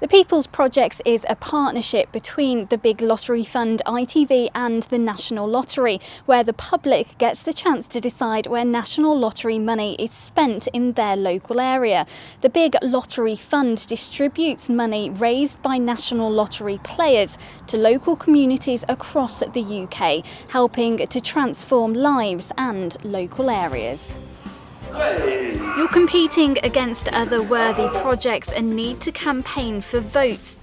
The People's Projects is a partnership between the big lottery fund ITV and the National Lottery, where the public gets the chance to decide where National Lottery money is spent in their local area. The big lottery fund distributes money raised by National Lottery players to local communities across the UK, helping to transform lives and local areas. You're competing against other worthy projects and need to campaign for votes.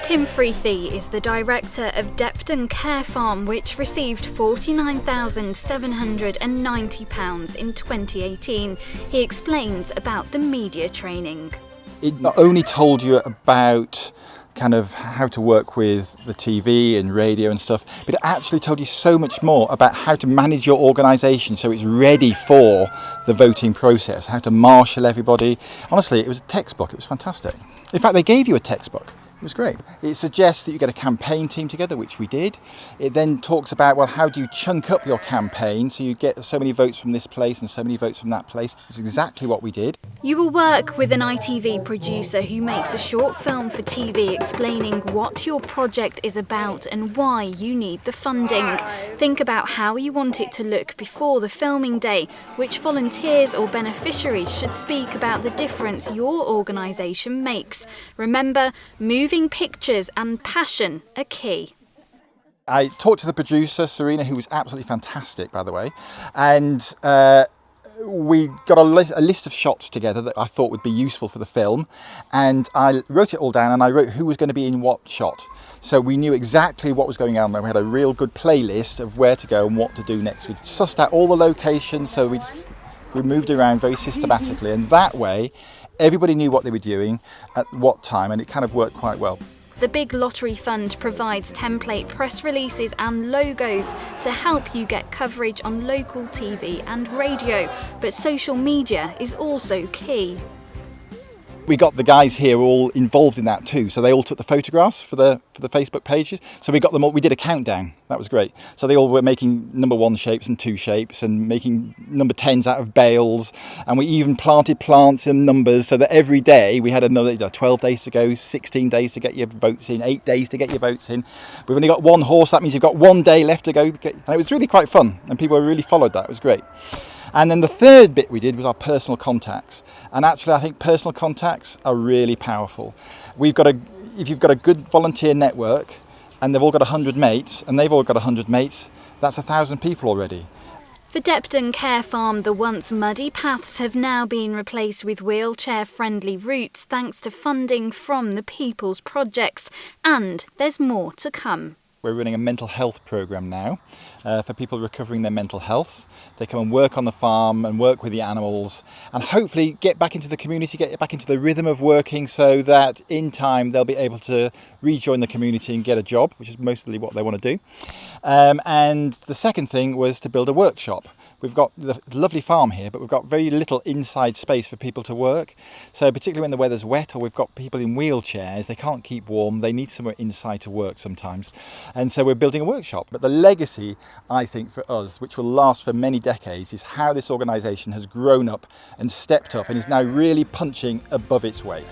Tim Freethy is the director of Depden Care Farm, which received £49,790 in 2018. He explains about the media training. It not only told you about kind of how to work with the TV and radio and stuff, but it actually told you so much more about how to manage your organisation so it's ready for the voting process, how to marshal everybody. Honestly, it was a textbook. It was fantastic. In fact, they gave you a textbook. It was great. It suggests that you get a campaign team together, which we did. It then talks about, well, how do you chunk up your campaign so you get so many votes from this place and so many votes from that place, which is exactly what we did. You will work with an ITV producer who makes a short film for TV explaining what your project is about and why you need the funding. Think about how you want it to look before the filming day, which volunteers or beneficiaries should speak about the difference your organisation makes. Remember, moving pictures and passion are key. I talked to the producer, Serena, who was absolutely fantastic, by the way, and we got a list of shots together that I thought would be useful for the film, and I wrote it all down and I wrote who was going to be in what shot. So we knew exactly what was going on. We had a real good playlist of where to go and what to do next. We sussed out all the locations, so we moved around very systematically, and that way everybody knew what they were doing at what time, and it kind of worked quite well. The Big Lottery Fund provides template press releases and logos to help you get coverage on local TV and radio, but social media is also key. We got the guys here all involved in that too, so they all took the photographs for the Facebook pages. So we got them all. We did a countdown. That was great. So they all were making number 1 shapes and 2 shapes and making number 10s out of bales, and we even planted plants in numbers so that every day we had another 12 days to go, 16 days to get your votes in, 8 days to get your votes in. We've only got 1 horse. That means you've got 1 day left to go, and it was really quite fun, and people really followed that. It was great. And then the third bit we did was our personal contacts. And actually, I think personal contacts are really powerful. If you've got a good volunteer network and they've all got 100 mates and they've all got 100 mates, that's 1,000 people already. For Depden Care Farm, the once muddy paths have now been replaced with wheelchair-friendly routes thanks to funding from the People's Projects. And there's more to come. We're running a mental health programme now for people recovering their mental health. They come and work on the farm and work with the animals and hopefully get back into the community, get back into the rhythm of working so that in time they'll be able to rejoin the community and get a job, which is mostly what they want to do. And the second thing was to build a workshop. We've got the lovely farm here, but we've got very little inside space for people to work. So particularly when the weather's wet or we've got people in wheelchairs, they can't keep warm, they need somewhere inside to work sometimes. And so we're building a workshop. But the legacy, I think, for us, which will last for many decades, is how this organisation has grown up and stepped up and is now really punching above its weight.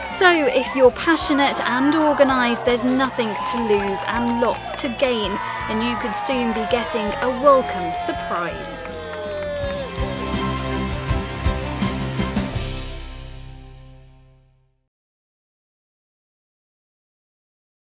So if you're passionate and organised, there's nothing to lose and lots to gain, and you could soon be getting a welcome surprise.